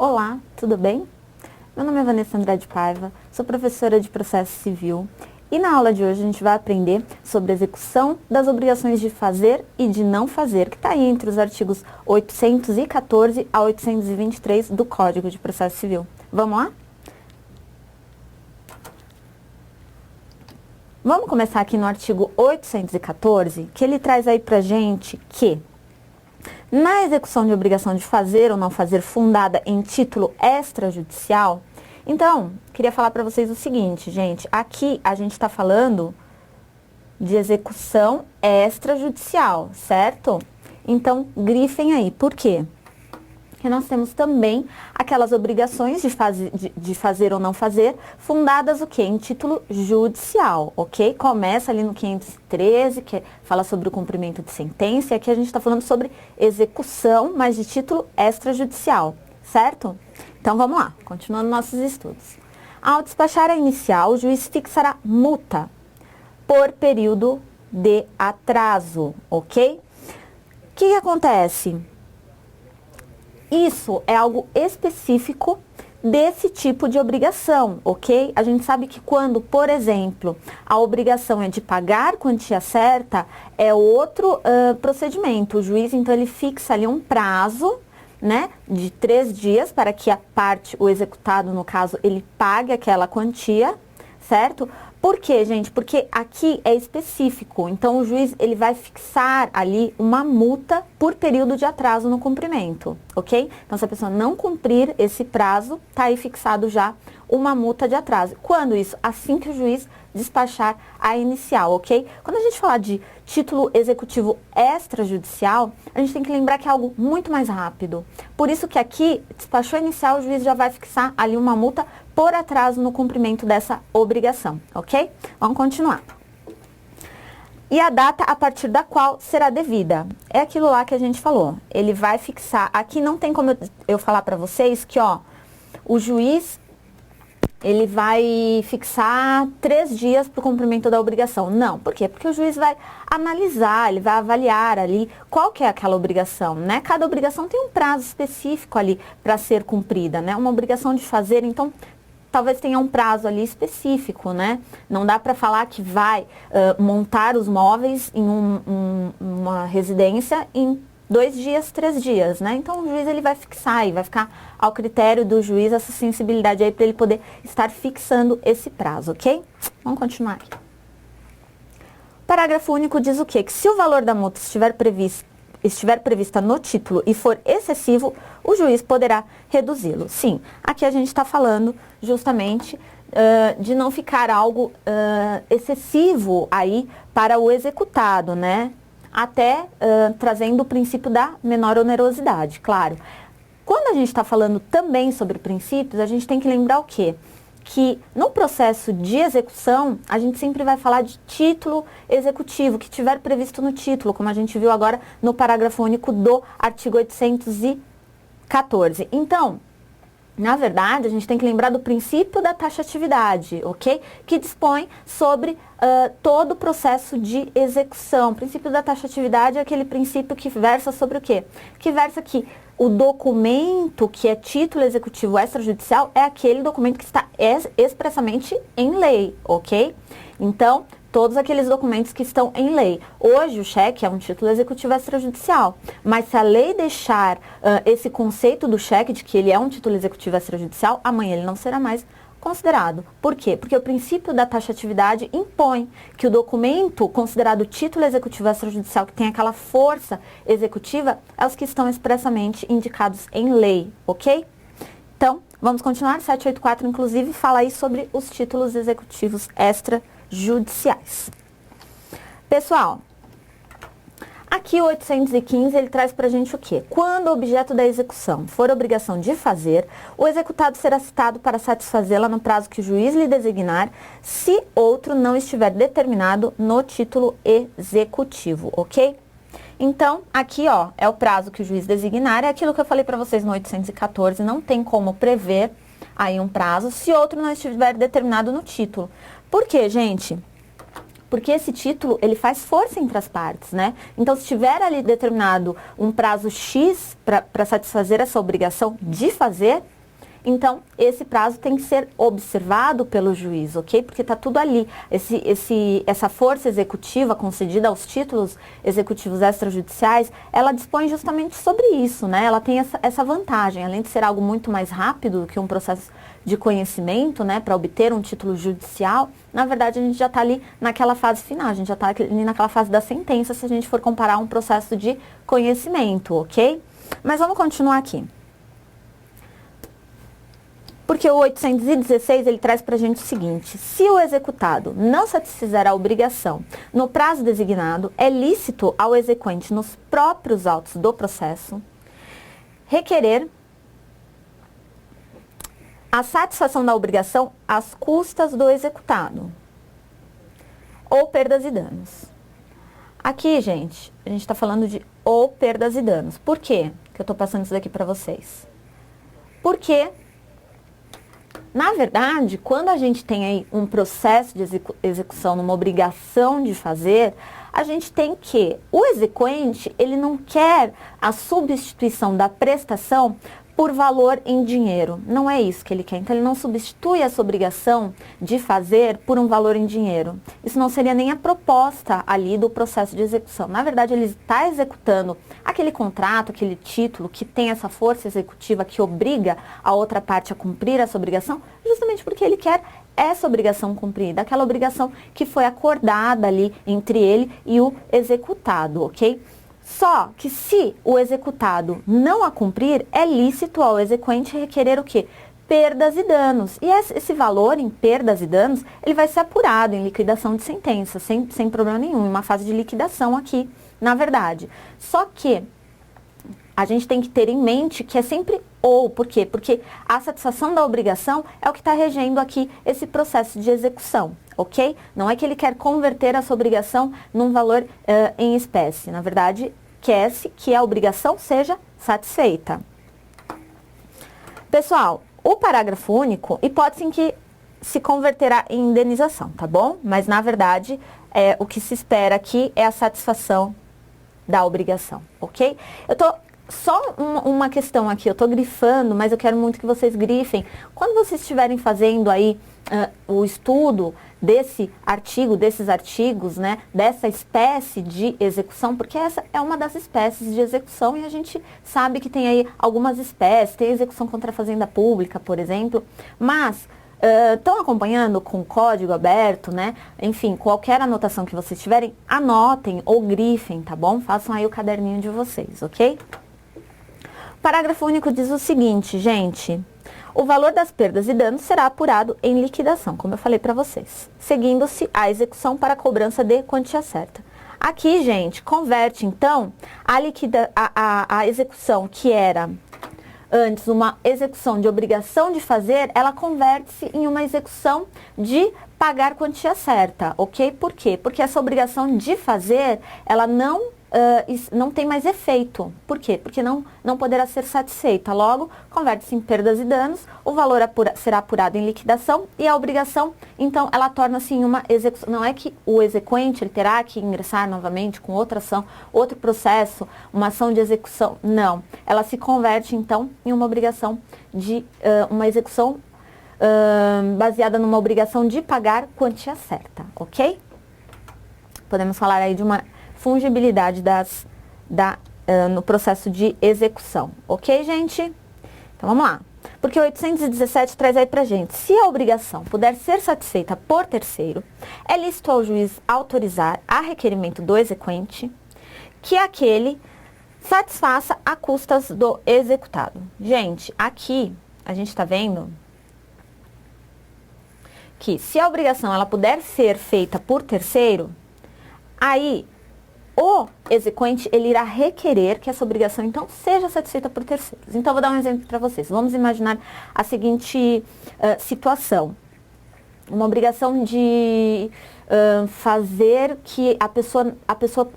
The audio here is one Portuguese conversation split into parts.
Olá, tudo bem? Meu nome é Vanessa Andrade Paiva, sou professora de Processo Civil e na aula de hoje a gente vai aprender sobre a execução das obrigações de fazer e de não fazer, que está aí entre os artigos 814 a 823 do Código de Processo Civil. Vamos lá? Vamos começar aqui no artigo 814, que ele traz aí pra gente que na execução de obrigação de fazer ou não fazer fundada em título extrajudicial, então, queria falar para vocês o seguinte, gente, aqui a gente está falando de execução extrajudicial, certo? Então, grifem aí, por quê? Porque nós temos também aquelas obrigações de fazer ou não fazer, fundadas o quê? Em título judicial, ok? Começa ali no 513, que fala sobre o cumprimento de sentença, e aqui a gente está falando sobre execução, mas de título extrajudicial, certo? Então vamos lá, continuando nossos estudos. Ao despachar a inicial, o juiz fixará multa por período de atraso, ok? O que acontece? Isso é algo específico desse tipo de obrigação, ok? A gente sabe que quando, por exemplo, a obrigação é de pagar quantia certa, é outro procedimento. O juiz, então, ele fixa ali um prazo, né, de 3 dias para que a parte, o executado, no caso, ele pague aquela quantia, certo? Por quê, gente? Porque aqui é específico, então o juiz ele vai fixar ali uma multa por período de atraso no cumprimento, ok? Então se a pessoa não cumprir esse prazo, tá aí fixado já uma multa de atraso. Quando isso? Assim que o juiz despachar a inicial, ok? Quando a gente falar de título executivo extrajudicial, a gente tem que lembrar que é algo muito mais rápido. Por isso que aqui, despachou a inicial, o juiz já vai fixar ali uma multa por atraso no cumprimento dessa obrigação, ok? Vamos continuar. E a data a partir da qual será devida? É aquilo lá que a gente falou. Ele vai fixar, aqui não tem como eu falar para vocês que, ó, o juiz ele vai fixar 3 dias para o cumprimento da obrigação. Não, por quê? Porque o juiz vai analisar, ele vai avaliar ali qual que é aquela obrigação, né? Cada obrigação tem um prazo específico ali para ser cumprida, né? Uma obrigação de fazer, então, talvez tenha um prazo ali específico, né? Não dá para falar que vai montar os móveis em uma residência em 2 dias, 3 dias, né? Então o juiz ele vai fixar e vai ficar ao critério do juiz essa sensibilidade aí para ele poder estar fixando esse prazo, ok? Vamos continuar aqui. O parágrafo único diz o quê? Que se o valor da multa estiver prevista no título e for excessivo, o juiz poderá reduzi-lo. Sim, aqui a gente está falando justamente de não ficar algo excessivo aí para o executado, né? Até trazendo o princípio da menor onerosidade, claro. Quando a gente está falando também sobre princípios, a gente tem que lembrar o quê? Que no processo de execução, a gente sempre vai falar de título executivo, que tiver previsto no título, como a gente viu agora no parágrafo único do artigo 814. Então, na verdade, a gente tem que lembrar do princípio da taxatividade, ok? Que dispõe sobre todo o processo de execução. O princípio da taxatividade é aquele princípio que versa sobre o quê? Que versa que o documento que é título executivo extrajudicial é aquele documento que está expressamente em lei, ok? Então, todos aqueles documentos que estão em lei. Hoje o cheque é um título executivo extrajudicial, mas se a lei deixar esse conceito do cheque de que ele é um título executivo extrajudicial, amanhã ele não será mais considerado. Por quê? Porque o princípio da taxatividade impõe que o documento considerado título executivo extrajudicial, que tem aquela força executiva, é os que estão expressamente indicados em lei, ok? Então, vamos continuar. 784, inclusive, fala aí sobre os títulos executivos extrajudiciais. Pessoal, aqui o 815 ele traz pra gente o quê? Quando o objeto da execução for obrigação de fazer, o executado será citado para satisfazê-la no prazo que o juiz lhe designar, se outro não estiver determinado no título executivo, ok? Então, aqui, ó, é o prazo que o juiz designar, é aquilo que eu falei pra vocês no 814, não tem como prever aí um prazo, se outro não estiver determinado no título. Por quê, gente? Porque esse título, ele faz força entre as partes, né? Então, se tiver ali determinado um prazo X para satisfazer essa obrigação de fazer, então, esse prazo tem que ser observado pelo juiz, ok? Porque está tudo ali. Essa força executiva concedida aos títulos executivos extrajudiciais, ela dispõe justamente sobre isso, né? Ela tem essa vantagem, além de ser algo muito mais rápido do que um processo de conhecimento, né? Para obter um título judicial, na verdade, a gente já está ali naquela fase final, a gente já está ali naquela fase da sentença, se a gente for comparar um processo de conhecimento, ok? Mas vamos continuar aqui. Porque o 816, ele traz para a gente o seguinte: se o executado não satisfizer a obrigação no prazo designado, é lícito ao exequente, nos próprios autos do processo, requerer a satisfação da obrigação às custas do executado, ou perdas e danos. Aqui, gente, a gente está falando de ou perdas e danos. Por quê que eu estou passando isso daqui para vocês? Porque na verdade, quando a gente tem aí um processo de execução, uma obrigação de fazer, a gente tem que, o exequente, ele não quer a substituição da prestação por valor em dinheiro. Não é isso que ele quer. Então, ele não substitui essa obrigação de fazer por um valor em dinheiro. Isso não seria nem a proposta ali do processo de execução. Na verdade, ele está executando aquele contrato, aquele título que tem essa força executiva que obriga a outra parte a cumprir essa obrigação, justamente porque ele quer essa obrigação cumprida, aquela obrigação que foi acordada ali entre ele e o executado, ok? Só que se o executado não a cumprir, é lícito ao exequente requerer o quê? Perdas e danos. E esse valor em perdas e danos, ele vai ser apurado em liquidação de sentença, sem problema nenhum, em uma fase de liquidação aqui, na verdade. Só que a gente tem que ter em mente que é sempre ou. Por quê? Porque a satisfação da obrigação é o que está regendo aqui esse processo de execução, ok? Não é que ele quer converter essa obrigação num valor em espécie. Na verdade, quer-se que a obrigação seja satisfeita. Pessoal, o parágrafo único, hipótese em que se converterá em indenização, tá bom? Mas, na verdade, o que se espera aqui é a satisfação da obrigação, ok? Eu tô só uma questão aqui, eu tô grifando, mas eu quero muito que vocês grifem. Quando vocês estiverem fazendo aí o estudo desse artigo, desses artigos, né, dessa espécie de execução, porque essa é uma das espécies de execução e a gente sabe que tem aí algumas espécies, tem execução contra a fazenda pública, por exemplo, mas estão acompanhando com o código aberto, né? Enfim, qualquer anotação que vocês tiverem, anotem ou grifem, tá bom? Façam aí o caderninho de vocês, ok? O parágrafo único diz o seguinte, gente: o valor das perdas e danos será apurado em liquidação, como eu falei para vocês, seguindo-se a execução para a cobrança de quantia certa. Aqui, gente, converte, então, a execução que era antes uma execução de obrigação de fazer, ela converte-se em uma execução de pagar quantia certa, ok? Por quê? Porque essa obrigação de fazer, ela não tem mais efeito. Por quê? Porque não poderá ser satisfeita. Logo, converte-se em perdas e danos, o valor será apurado em liquidação e a obrigação, então, ela torna-se em uma execução. Não é que o exequente ele terá que ingressar novamente com outra ação, outro processo, uma ação de execução. Não. Ela se converte, então, em uma obrigação de uma execução baseada numa obrigação de pagar quantia certa, ok? Podemos falar aí de uma fungibilidade no processo de execução. Ok, gente? Então, vamos lá. Porque o 817 traz aí pra gente: se a obrigação puder ser satisfeita por terceiro, é lícito ao juiz autorizar, a requerimento do exequente, que aquele satisfaça a custas do executado. Gente, aqui a gente tá vendo que se a obrigação ela puder ser feita por terceiro, aí o exequente ele irá requerer que essa obrigação, então, seja satisfeita por terceiros. Então, vou dar um exemplo para vocês. Vamos imaginar a seguinte situação. Uma obrigação de fazer que a pessoa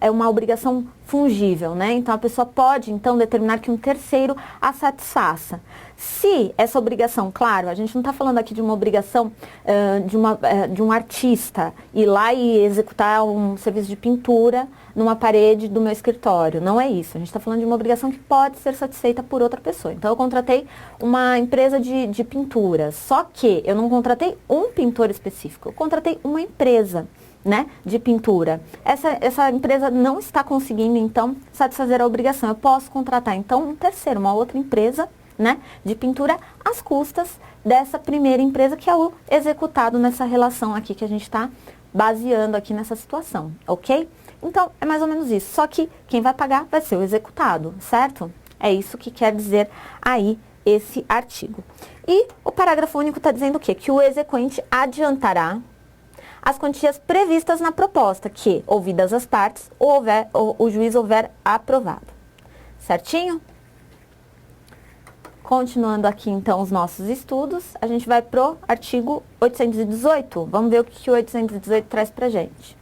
é uma obrigação fungível, né? Então, a pessoa pode, então, determinar que um terceiro a satisfaça. Se essa obrigação, claro, a gente não está falando aqui de uma obrigação de um artista ir lá e executar um serviço de pintura numa parede do meu escritório. Não é isso. A gente está falando de uma obrigação que pode ser satisfeita por outra pessoa. Então, eu contratei uma empresa de pintura. Só que eu não contratei um pintor específico. Eu contratei uma empresa, né, de pintura. Essa empresa não está conseguindo, então, satisfazer a obrigação. Eu posso contratar, então, um terceiro, uma outra empresa, né, de pintura às custas dessa primeira empresa, que é o executado nessa relação aqui que a gente está baseando aqui nessa situação, ok? Então, é mais ou menos isso. Só que quem vai pagar vai ser o executado, certo? É isso que quer dizer aí esse artigo. E o parágrafo único está dizendo o quê? Que o exequente adiantará as quantias previstas na proposta, que, ouvidas as partes, o juiz houver aprovado. Certinho? Continuando aqui, então, os nossos estudos, a gente vai pro artigo 818. Vamos ver o que o 818 traz pra gente.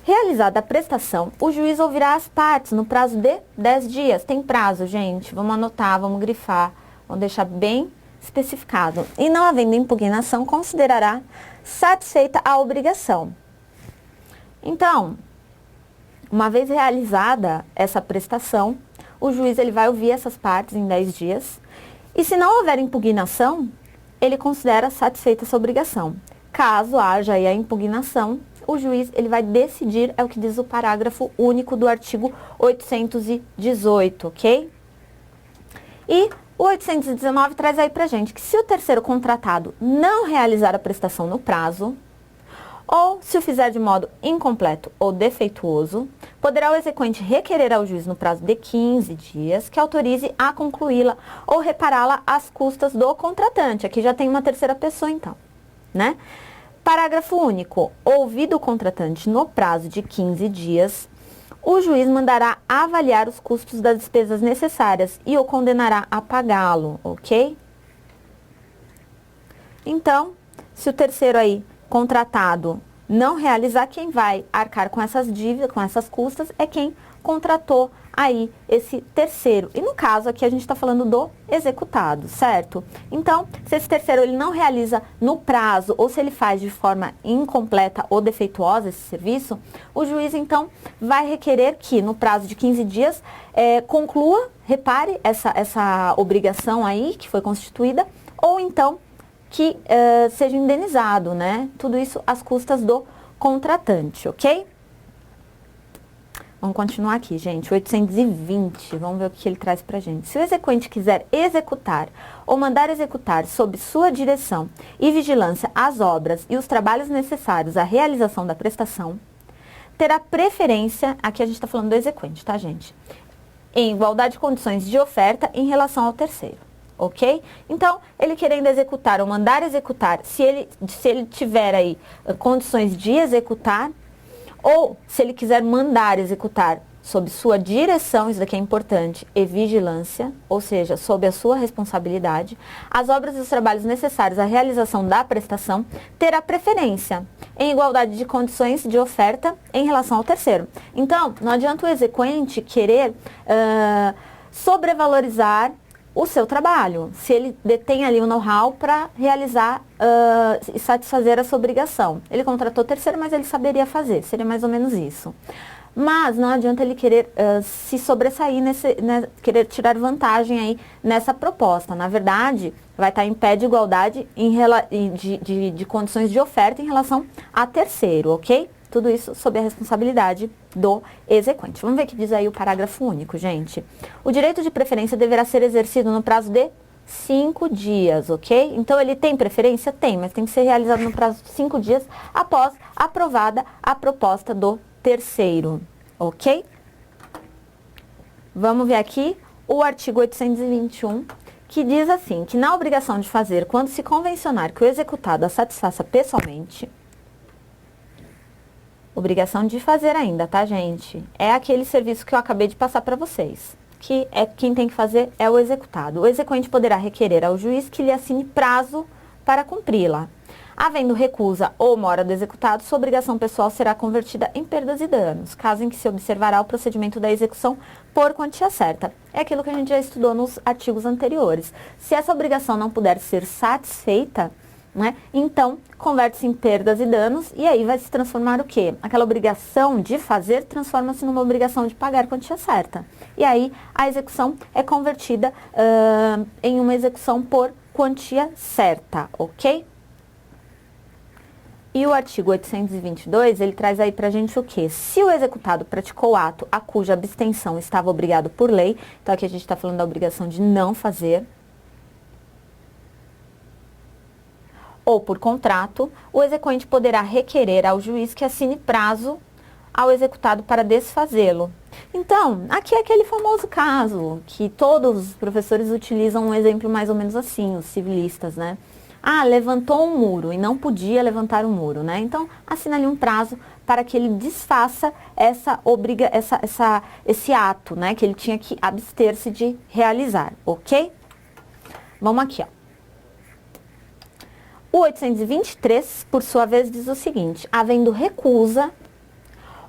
Realizada a prestação, o juiz ouvirá as partes no prazo de 10 dias. Tem prazo, gente. Vamos anotar, vamos grifar, vamos deixar bem especificado. E não havendo impugnação, considerará satisfeita a obrigação. Então, uma vez realizada essa prestação, o juiz ele vai ouvir essas partes em 10 dias. E se não houver impugnação, ele considera satisfeita essa obrigação. Caso haja aí a impugnação, o juiz ele vai decidir, é o que diz o parágrafo único do artigo 818, ok? E o 819 traz aí pra gente que se o terceiro contratado não realizar a prestação no prazo, ou se o fizer de modo incompleto ou defeituoso, poderá o exequente requerer ao juiz no prazo de 15 dias que autorize a concluí-la ou repará-la às custas do contratante. Aqui já tem uma terceira pessoa, então, né? Parágrafo único. Ouvido o contratante no prazo de 15 dias, o juiz mandará avaliar os custos das despesas necessárias e o condenará a pagá-lo, ok? Então, se o terceiro aí contratado não realizar, quem vai arcar com essas dívidas, com essas custas, é quem contratou aí esse terceiro. E no caso aqui a gente está falando do executado, certo? Então, se esse terceiro ele não realiza no prazo ou se ele faz de forma incompleta ou defeituosa esse serviço, o juiz então vai requerer que no prazo de 15 dias conclua, repare essa obrigação aí que foi constituída, ou então que seja indenizado, né? Tudo isso às custas do contratante, ok? Vamos continuar aqui, gente. 820, vamos ver o que ele traz pra gente. Se o exequente quiser executar ou mandar executar sob sua direção e vigilância as obras e os trabalhos necessários à realização da prestação, terá preferência, aqui a gente está falando do exequente, tá, gente? Em igualdade de condições de oferta em relação ao terceiro. Ok? Então, ele querendo executar ou mandar executar, se ele tiver aí condições de executar, ou se ele quiser mandar executar sob sua direção, isso daqui é importante, e vigilância, ou seja, sob a sua responsabilidade, as obras e os trabalhos necessários à realização da prestação, terá preferência em igualdade de condições de oferta em relação ao terceiro. Então, não adianta o exequente querer sobrevalorizar o seu trabalho, se ele detém ali o know-how para realizar e satisfazer essa obrigação. Ele contratou terceiro, mas ele saberia fazer, seria mais ou menos isso. Mas não adianta ele querer se sobressair, querer tirar vantagem aí nessa proposta. Na verdade, vai estar em pé de igualdade de condições de oferta em relação a terceiro, ok? Tudo isso sob a responsabilidade do exequente. Vamos ver o que diz aí o parágrafo único, gente. O direito de preferência deverá ser exercido no prazo de 5 dias, ok? Então, ele tem preferência? Tem, mas tem que ser realizado no prazo de 5 dias após aprovada a proposta do terceiro, ok? Vamos ver aqui o artigo 821, que diz assim, que na obrigação de fazer, quando se convencionar que o executado a satisfaça pessoalmente, obrigação de fazer ainda, tá, gente? É aquele serviço que eu acabei de passar para vocês, que é quem tem que fazer é o executado. O exequente poderá requerer ao juiz que lhe assine prazo para cumpri-la. Havendo recusa ou mora do executado, sua obrigação pessoal será convertida em perdas e danos, caso em que se observará o procedimento da execução por quantia certa. É aquilo que a gente já estudou nos artigos anteriores. Se essa obrigação não puder ser satisfeita, né, então converte-se em perdas e danos e aí vai se transformar o quê? Aquela obrigação de fazer transforma-se numa obrigação de pagar quantia certa. E aí a execução é convertida em uma execução por quantia certa, ok? E o artigo 822, ele traz aí pra gente o quê? Se o executado praticou o ato a cuja abstenção estava obrigado por lei, então aqui a gente está falando da obrigação de não fazer, ou por contrato, o exequente poderá requerer ao juiz que assine prazo ao executado para desfazê-lo. Então, aqui é aquele famoso caso que todos os professores utilizam um exemplo mais ou menos assim, os civilistas, né? Ah, levantou um muro e não podia levantar o muro, né? Então, assina ali um prazo para que ele desfaça esse ato, né? Que ele tinha que abster-se de realizar, ok? Vamos aqui, ó. O 823, por sua vez, diz o seguinte: havendo recusa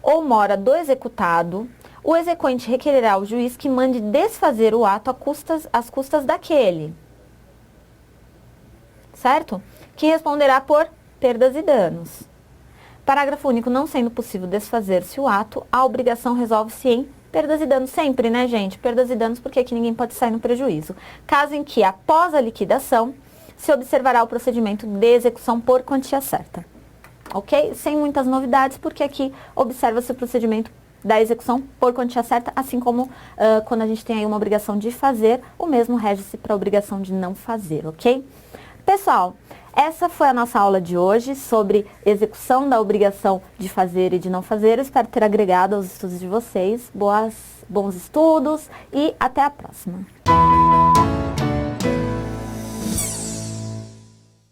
ou mora do executado, o exequente requererá ao juiz que mande desfazer o ato às custas daquele, certo? Que responderá por perdas e danos. Parágrafo único. Não sendo possível desfazer-se o ato, a obrigação resolve-se em perdas e danos sempre, né, gente? Perdas e danos porque aqui ninguém pode sair no prejuízo. Caso em que, após a liquidação, se observará o procedimento de execução por quantia certa. Ok? Sem muitas novidades, porque aqui observa-se o procedimento da execução por quantia certa, assim como quando a gente tem aí uma obrigação de fazer, o mesmo rege-se para a obrigação de não fazer, ok? Pessoal, essa foi a nossa aula de hoje sobre execução da obrigação de fazer e de não fazer. Eu espero ter agregado aos estudos de vocês. Bons estudos e até a próxima.